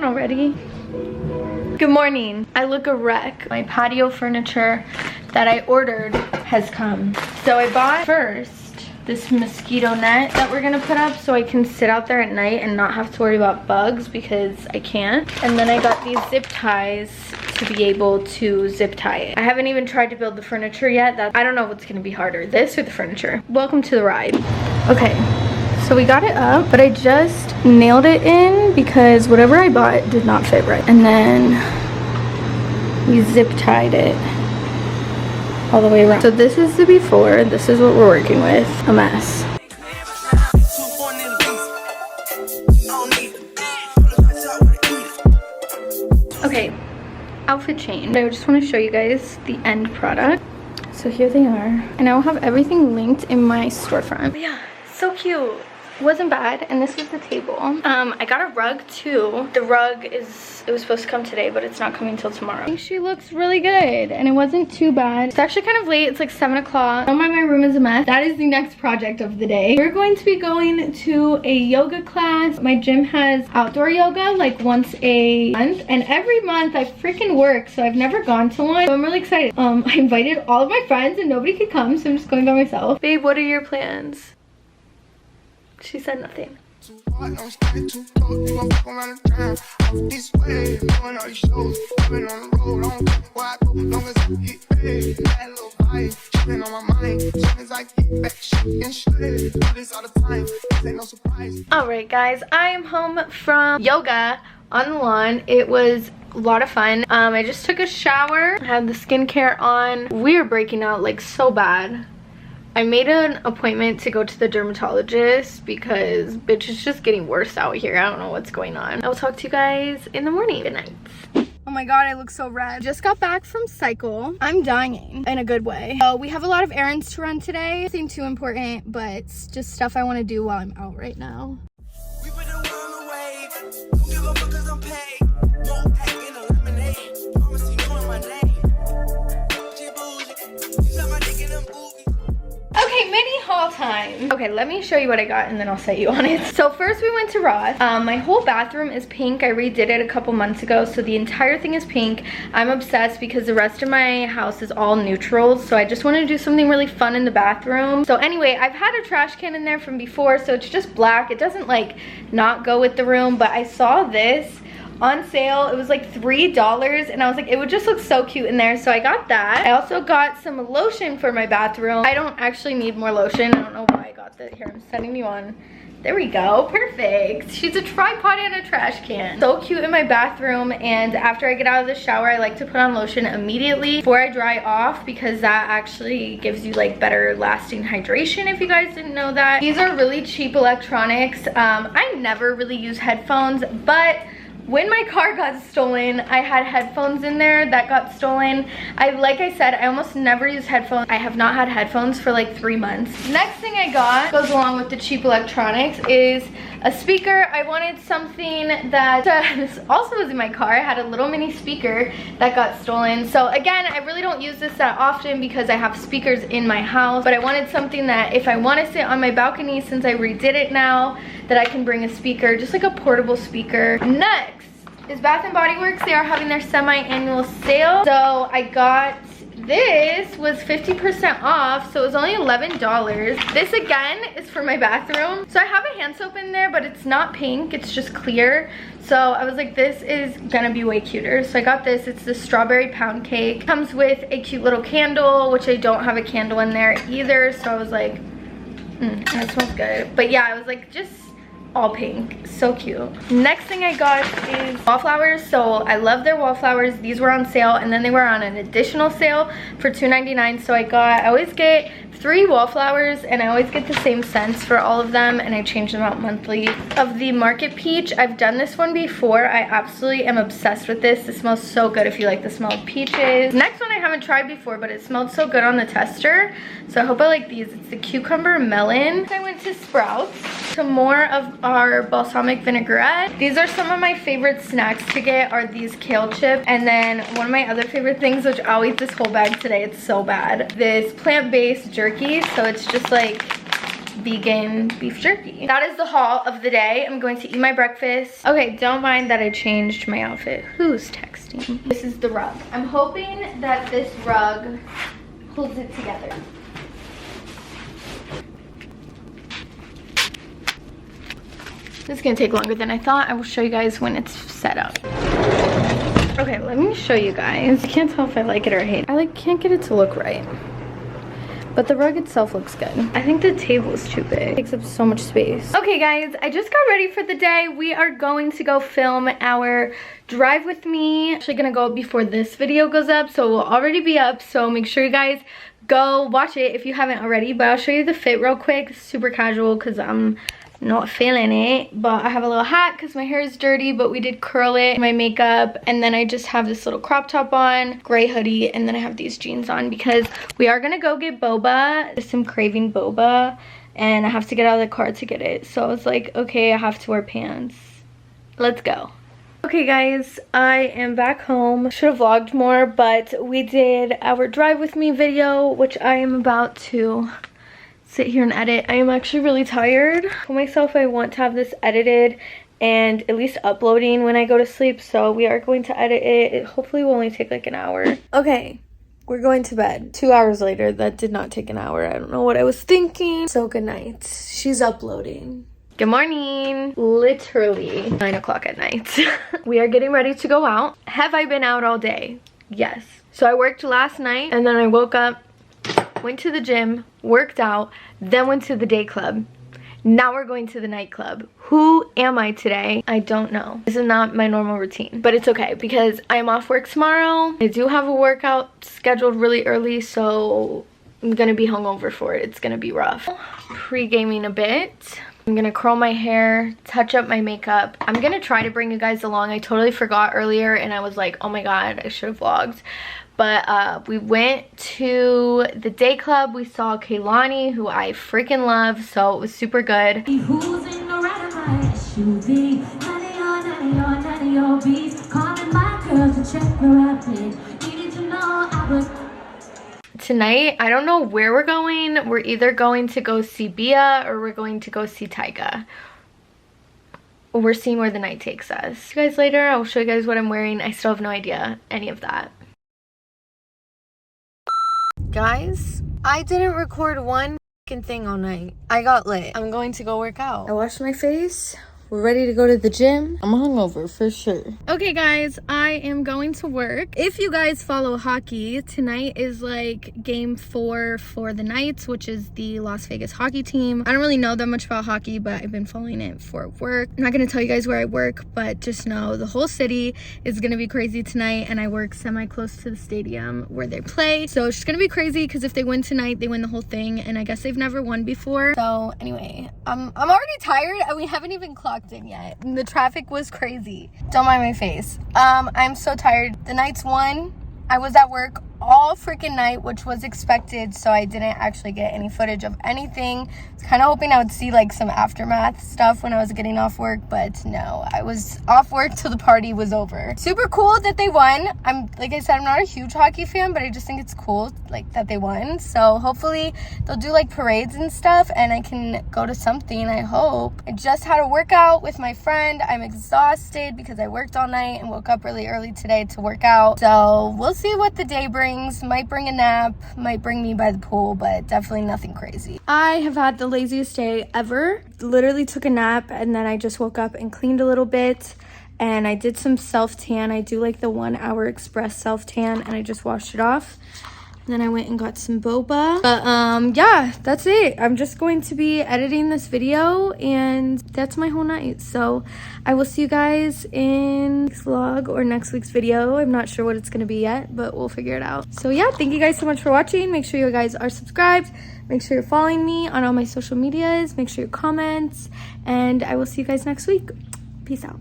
on already? Good morning. I look a wreck. My patio furniture that I ordered has come. So I bought first this mosquito net that we're gonna put up so I can sit out there at night and not have to worry about bugs because I can't. And then I got these zip ties to be able to zip tie it. I haven't even tried to build the furniture yet. I don't know what's gonna be harder, this or the furniture. Welcome to the ride. Okay, so we got it up, but I just nailed it in because whatever I bought did not fit right. And then we zip tied it all the way around. So this is the before, this is what we're working with. A mess. Okay, outfit change. I just want to show you guys the end product. So here they are. And I will have everything linked in my storefront. But yeah, so cute. Wasn't bad. And this was the table. I got a rug too. The rug it was supposed to come today, but it's not coming till tomorrow. I think she looks really good and it wasn't too bad. It's actually kind of late. It's like 7 o'clock. Don't mind my room is a mess. That is the next project of the day. We're going to be going to a yoga class. My gym has outdoor yoga like once a month, and every month I freaking work, so I've never gone to one. So I'm really excited. I invited all of my friends and nobody could come, so I'm just going by myself. Babe, what are your plans? She said nothing. Alright guys, I am home from yoga on the lawn. It was a lot of fun. I just took a shower, had the skincare on. We are breaking out like so bad. I made an appointment to go to the dermatologist because bitch is just getting worse out here. I don't know what's going on. I will talk to you guys in the morning. Good night. Oh my god, I look so red. Just got back from cycle. I'm dying in a good way. We have a lot of errands to run today. Nothing too important, but it's just stuff I want to do while I'm out right now. We put the world away. Don't give a fuck 'cause I'm paid. No pack in a lemonade. Pharmacy knowing my name. Okay, mini haul time. Okay, let me show you what I got and then I'll set you on it. So first we went to Ross. My whole bathroom is pink. I redid it a couple months ago, so the entire thing is pink. I'm obsessed because the rest of my house is all neutrals, so I just want to do something really fun in the bathroom. So anyway, I've had a trash can in there from before, so it's just black. It doesn't like not go with the room, but I saw this on sale. It was like $3 and I was like, it would just look so cute in there, so I got that. I also got some lotion for my bathroom. I don't actually need more lotion. I don't know why I got that. Here, I'm setting you on. There we go, perfect. She's a tripod and a trash can. So cute in my bathroom, and after I get out of the shower, I like to put on lotion immediately before I dry off because that actually gives you like better lasting hydration, if you guys didn't know that. These are really cheap electronics. I never really use headphones, but when my car got stolen, I had headphones in there that got stolen. Like I said, I almost never use headphones. I have not had headphones for like 3 months. Next thing I got, goes along with the cheap electronics, is a speaker. I wanted something that this also was in my car. I had a little mini speaker that got stolen. So again, I really don't use this that often because I have speakers in my house, but I wanted something that if I want to sit on my balcony, since I redid it now, that I can bring a speaker, just like a portable speaker. Next is Bath & Body Works. They are having their semi-annual sale. So I got this, was 50% off, so it was only $11. This again is for my bathroom. So I have a hand soap in there, but it's not pink, it's just clear. So I was like, this is gonna be way cuter. So I got this. It's the strawberry pound cake. Comes with a cute little candle, which I don't have a candle in there either. So I was like, and it smells good. But yeah, I was like, just all pink, so cute. Next thing I got is wallflowers. So I love their wallflowers. These were on sale, and then they were on an additional sale for $2.99. So I always get 3 wallflowers, and I always get the same scents for all of them, and I change them out monthly. Of the Market Peach, I've done this one before. I absolutely am obsessed with this. It smells so good if you like the smell of peaches. Next one I haven't tried before, but it smelled so good on the tester, so I hope I like these. It's the cucumber melon. I went to Sprouts to more of our balsamic vinaigrette. These are some of my favorite snacks to get, are these kale chips, and then one of my other favorite things, which I'll eat this whole bag today, it's so bad, this plant-based jerky. So it's just like vegan beef jerky. That is the haul of the day. I'm going to eat my breakfast. Okay, don't mind that I changed my outfit. Who's texting? This is the rug. I'm hoping that this rug holds it together. This is gonna take longer than I thought. I will show you guys when it's set up. Okay, let me show you guys. I can't tell if I like it or hate it. I can't get it to look right. But the rug itself looks good. I think the table is too big. It takes up so much space. Okay guys, I just got ready for the day. We are going to go film our drive with me. Actually gonna go before this video goes up, so it will already be up. So make sure you guys go watch it if you haven't already. But I'll show you the fit real quick. It's super casual because I'm not feeling it, but I have a little hat because my hair is dirty, but we did curl it, my makeup, and then I just have this little crop top on, gray hoodie, and then I have these jeans on because we are gonna go get boba. I'm craving boba and I have to get out of the car to get it, so I was like, okay, I have to wear pants. Let's go. Okay guys, I am back home. Should have vlogged more, but we did our drive with me video, which I am about to sit here and edit. I am actually really tired. I told myself I want to have this edited and at least uploading when I go to sleep, so we are going to edit it. It hopefully will only take like an hour. Okay, we're going to bed. 2 hours later. That did not take an hour. I don't know what I was thinking. So good night. She's uploading. Good morning. Literally 9 o'clock at night. We are getting ready to go out. Have I been out all day? Yes. So I worked last night and then I woke up, went to the gym, worked out, then went to the day club. Now we're going to the nightclub. Who am I today? I don't know. This is not my normal routine, but it's okay because I am off work tomorrow. I do have a workout scheduled really early, so I'm gonna be hungover for it. It's gonna be rough. Pre-gaming a bit. I'm gonna curl my hair, touch up my makeup. I'm gonna try to bring you guys along. I totally forgot earlier and I was like, oh my god, I should have vlogged. But we went to the day club. We saw KEHLANI, who I freaking love, so it was super good. Tonight, I don't know where we're going. We're either going to go see Bia or we're going to go see Tyga. We're seeing where the night takes us. See you guys later. I'll show you guys what I'm wearing. I still have no idea any of that. Guys, I didn't record one thing all night. I got lit. I'm going to go work out. I washed my face. We're ready to go to the gym. I'm hungover for sure. Okay guys, I am going to work. If you guys follow hockey, tonight is like game 4 for the Knights, which is the Las Vegas hockey team. I don't really know that much about hockey, but I've been following it for work. I'm not gonna tell you guys where I work, but just know the whole city is gonna be crazy tonight, and I work semi-close to the stadium where they play. So it's just gonna be crazy because if they win tonight, they win the whole thing, and I guess they've never won before. So anyway, I'm already tired and we haven't even clocked in yet. The traffic was crazy. Don't mind my face. I'm so tired. The Knights won. I was at work all freaking night, which was expected, so I didn't actually get any footage of anything. I was kind of hoping I would see like some aftermath stuff when I was getting off work, but no, I was off work till the party was over. Super cool that they won. Like I said, I'm not a huge hockey fan, but I just think it's cool like that they won. So hopefully they'll do like parades and stuff and I can go to something, I hope. I just had a workout with my friend. I'm exhausted because I worked all night and woke up really early today to work out. So we'll see what the day brings. Might bring a nap, might bring me by the pool, but definitely nothing crazy. I have had the laziest day ever. Literally took a nap and then I just woke up and cleaned a little bit and I did some self-tan. I do like the 1 hour express self-tan and I just washed it off. And then I went and got some boba. But yeah, that's it. I'm just going to be editing this video and that's my whole night. So I will see you guys in next vlog or next week's video. I'm not sure what it's gonna be yet, but we'll figure it out. So yeah, thank you guys so much for watching. Make sure you guys are subscribed. Make sure you're following me on all my social medias. Make sure you comment. And I will see you guys next week. Peace out.